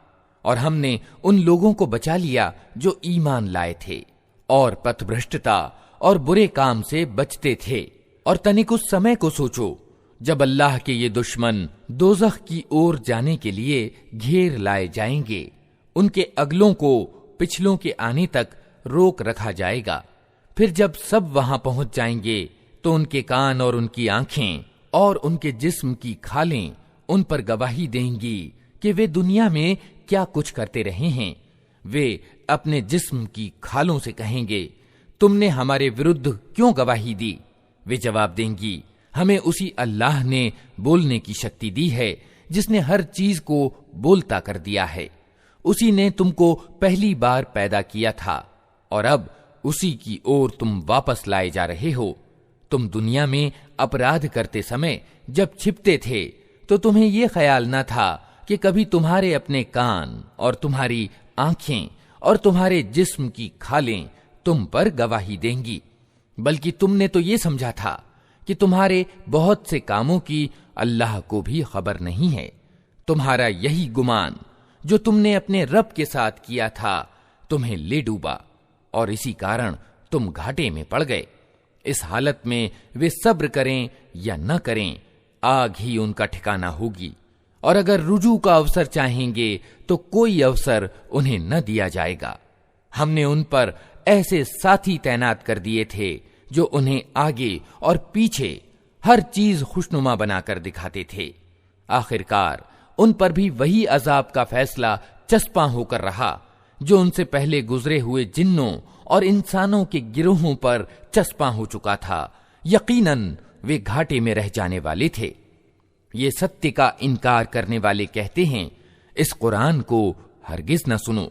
और हमने उन लोगों को बचा लिया जो ईमान लाए थे और पथभ्रष्टता और बुरे काम से बचते थे। और तनिक उस समय को सोचो जब अल्लाह के ये दुश्मन दोज़ख की ओर जाने के लिए घेर लाए जाएंगे। उनके अगलों को पिछलों के आने तक रोक रखा जाएगा। फिर जब सब वहां पहुंच जाएंगे तो उनके कान और उनकी आंखें और उनके जिस्म की खालें उन पर गवाही देंगी कि वे दुनिया में क्या कुछ करते रहे हैं। वे अपने जिस्म की खालों से कहेंगे, तुमने हमारे विरुद्ध क्यों गवाही दी? वे जवाब देंगी, हमें उसी अल्लाह ने बोलने की शक्ति दी है जिसने हर चीज को बोलता कर दिया है। उसी ने तुमको पहली बार पैदा किया था और अब उसी की ओर तुम वापस लाए जा रहे हो। तुम दुनिया में अपराध करते समय जब छिपते थे तो तुम्हें यह ख्याल न था कि कभी तुम्हारे अपने कान और तुम्हारी आंखें और तुम्हारे जिस्म की खालें तुम पर गवाही देंगी, बल्कि तुमने तो ये समझा था कि तुम्हारे बहुत से कामों की अल्लाह को भी खबर नहीं है। तुम्हारा यही गुमान जो तुमने अपने रब के साथ किया था तुम्हें ले डूबा और इसी कारण तुम घाटे में पड़ गए। इस हालत में वे सब्र करें या न करें, आग ही उनका ठिकाना होगी। और अगर रुजू का अवसर चाहेंगे तो कोई अवसर उन्हें न दिया जाएगा। हमने उन पर ऐसे साथी तैनात कर दिए थे जो उन्हें आगे और पीछे हर चीज खुशनुमा बनाकर दिखाते थे। आखिरकार उन पर भी वही अजाब का फैसला चस्पा होकर रहा जो उनसे पहले गुजरे हुए जिन्नों और इंसानों के गिरोहों पर चस्पा हो चुका था। यकीनन वे घाटे में रह जाने वाले थे। ये सत्य का इनकार करने वाले कहते हैं, इस कुरान को हरगिज न सुनो,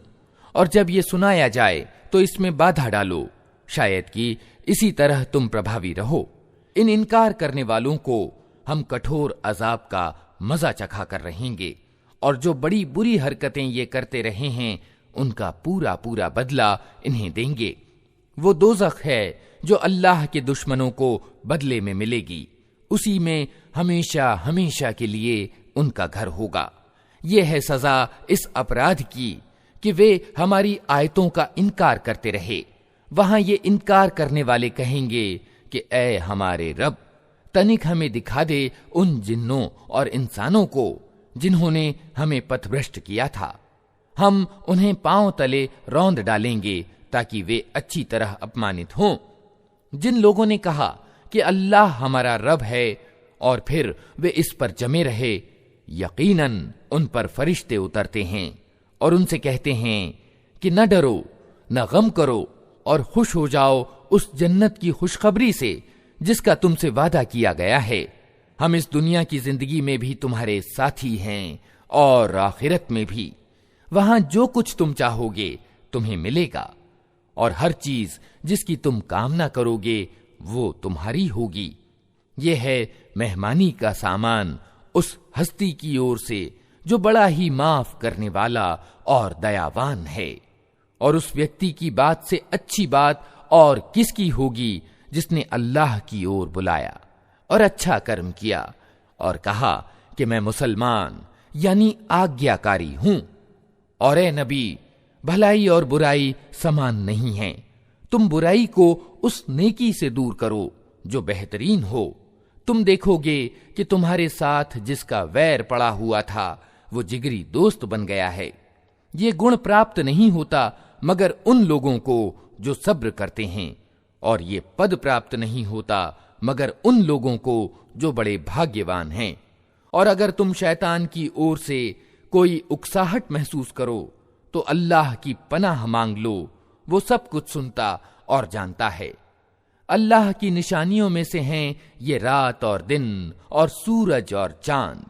और जब ये सुनाया जाए तो इसमें बाधा डालो, शायद कि इसी तरह तुम प्रभावी रहो। इन इनकार करने वालों को हम कठोर अजाब का मजा चखा कर रहेंगे, और जो बड़ी बुरी हरकतें ये करते रहे हैं उनका पूरा पूरा बदला इन्हें देंगे। वो दोज़ख है जो अल्लाह के दुश्मनों को बदले में मिलेगी, उसी में हमेशा हमेशा के लिए उनका घर होगा। ये है सजा इस अपराध की कि वे हमारी आयतों का इनकार करते रहे। वहां ये इनकार करने वाले कहेंगे कि ऐ हमारे रब, तनिक हमें दिखा दे उन जिन्नों और इंसानों को जिन्होंने हमें पथभ्रष्ट किया था। हम उन्हें पांव तले रौंद डालेंगे ताकि वे अच्छी तरह अपमानित हों। जिन लोगों ने कहा कि अल्लाह हमारा रब है और फिर वे इस पर जमे रहे, यकीनन उन पर फरिश्ते उतरते हैं और उनसे कहते हैं कि न डरो, न गम करो और खुश हो जाओ उस जन्नत की खुशखबरी से जिसका तुमसे वादा किया गया है। हम इस दुनिया की जिंदगी में भी तुम्हारे साथी हैं और आखिरत में भी। वहां जो कुछ तुम चाहोगे तुम्हें मिलेगा और हर चीज जिसकी तुम कामना करोगे वो तुम्हारी होगी। ये है मेहमानी का सामान उस हस्ती की ओर से जो बड़ा ही माफ करने वाला और दयावान है। और उस व्यक्ति की बात से अच्छी बात और किसकी होगी जिसने अल्लाह की ओर बुलाया और अच्छा कर्म किया और कहा कि मैं मुसलमान यानी आज्ञाकारी हूं। और ए नबी, भलाई और बुराई समान नहीं है। तुम बुराई को उस नेकी से दूर करो जो बेहतरीन हो। तुम देखोगे कि तुम्हारे साथ जिसका वैर पड़ा हुआ था वो जिगरी दोस्त बन गया है। ये गुण प्राप्त नहीं होता मगर उन लोगों को जो सब्र करते हैं, और ये पद प्राप्त नहीं होता मगर उन लोगों को जो बड़े भाग्यवान हैं। और अगर तुम शैतान की ओर से कोई उकसाहट महसूस करो तो अल्लाह की पनाह मांग लो, वो सब कुछ सुनता और जानता है। अल्लाह की निशानियों में से हैं ये रात और दिन और सूरज और चांद।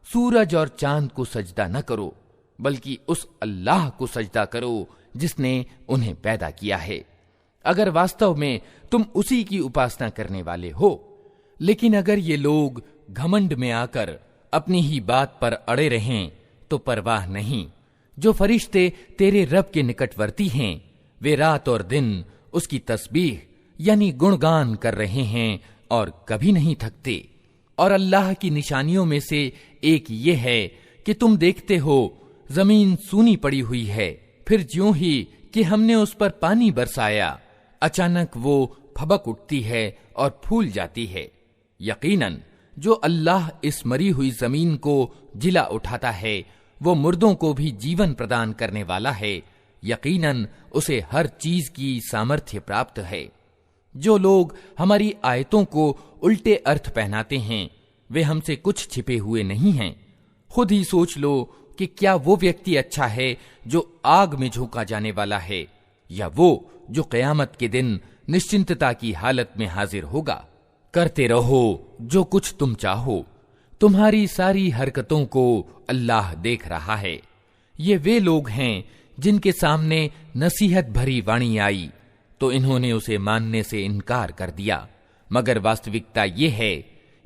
सूरज और चांद को सजदा न करो बल्कि उस अल्लाह को सजदा करो जिसने उन्हें पैदा किया है, अगर वास्तव में तुम उसी की उपासना करने वाले हो। लेकिन अगर ये लोग घमंड में आकर अपनी ही बात पर अड़े रहें तो परवाह नहीं। जो फरिश्ते तेरे रब के निकटवर्ती हैं वे रात और दिन उसकी तस्बीह यानी गुणगान कर रहे हैं और कभी नहीं थकते। और अल्लाह की निशानियों में से एक ये है कि तुम देखते हो जमीन सूनी पड़ी हुई है, फिर ज्यों ही कि हमने उस पर पानी बरसाया अचानक वो फबक उठती है और फूल जाती है। यकीनन जो अल्लाह इस मरी हुई जमीन को जिला उठाता है वो मुर्दों को भी जीवन प्रदान करने वाला है। यकीनन उसे हर चीज की सामर्थ्य प्राप्त है। जो लोग हमारी आयतों को उल्टे अर्थ पहनाते हैं वे हमसे कुछ छिपे हुए नहीं हैं। खुद ही सोच लो कि क्या वो व्यक्ति अच्छा है जो आग में झोंका जाने वाला है, या वो जो क़यामत के दिन निश्चिंतता की हालत में हाजिर होगा। करते रहो जो कुछ तुम चाहो, तुम्हारी सारी हरकतों को अल्लाह देख रहा है। ये वे लोग हैं जिनके सामने नसीहत भरी वाणी आई तो इन्होंने उसे मानने से इनकार कर दिया, मगर वास्तविकता ये है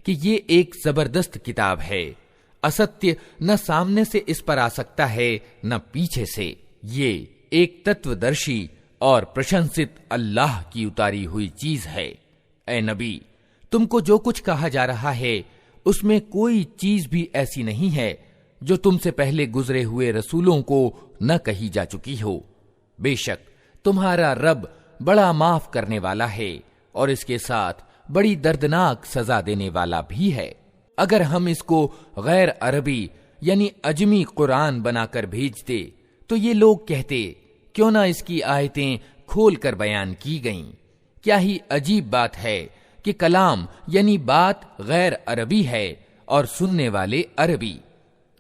कि ये एक जबरदस्त किताब है। असत्य न सामने से इस पर आ सकता है न पीछे से। ये एक तत्वदर्शी और प्रशंसित अल्लाह की उतारी हुई चीज है। ए नबी, तुमको जो कुछ कहा जा रहा है उसमें कोई चीज भी ऐसी नहीं है जो तुमसे पहले गुजरे हुए रसूलों को न कही जा चुकी हो। बेशक तुम्हारा रब बड़ा माफ करने वाला है और इसके साथ बड़ी दर्दनाक सजा देने वाला भी है। अगर हम इसको गैर अरबी यानी अजमी कुरान बनाकर भेजते तो ये लोग कहते क्यों ना इसकी आयतें खोल कर बयान की गईं। क्या ही अजीब बात है कि कलाम यानी बात गैर अरबी है और सुनने वाले अरबी।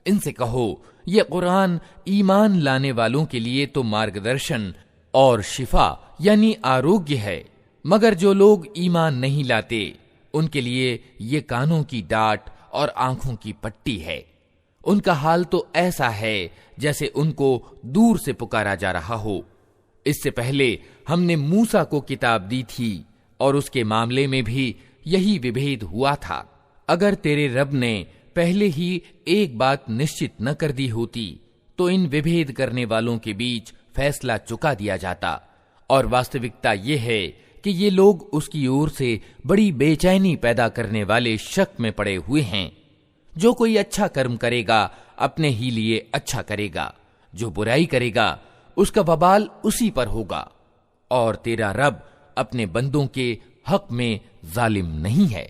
इनसे कहो ये कुरान ईमान लाने वालों के लिए तो मार्गदर्शन और शिफा यानी आरोग्य है, मगर जो लोग ईमान नहीं लाते उनके लिए ये कानों की डांट और आंखों की पट्टी है। उनका हाल तो ऐसा है जैसे उनको दूर से पुकारा जा रहा हो। इससे पहले हमने मूसा को किताब दी थी और उसके मामले में भी यही विभेद हुआ था। अगर तेरे रब ने पहले ही एक बात निश्चित न कर दी होती तो इन विभेद करने वालों के बीच फैसला चुका दिया जाता। और वास्तविकता ये है कि ये लोग उसकी ओर से बड़ी बेचैनी पैदा करने वाले शक में पड़े हुए हैं। जो कोई अच्छा कर्म करेगा अपने ही लिए अच्छा करेगा, जो बुराई करेगा उसका वबाल उसी पर होगा। और तेरा रब अपने बंदों के हक में जालिम नहीं है।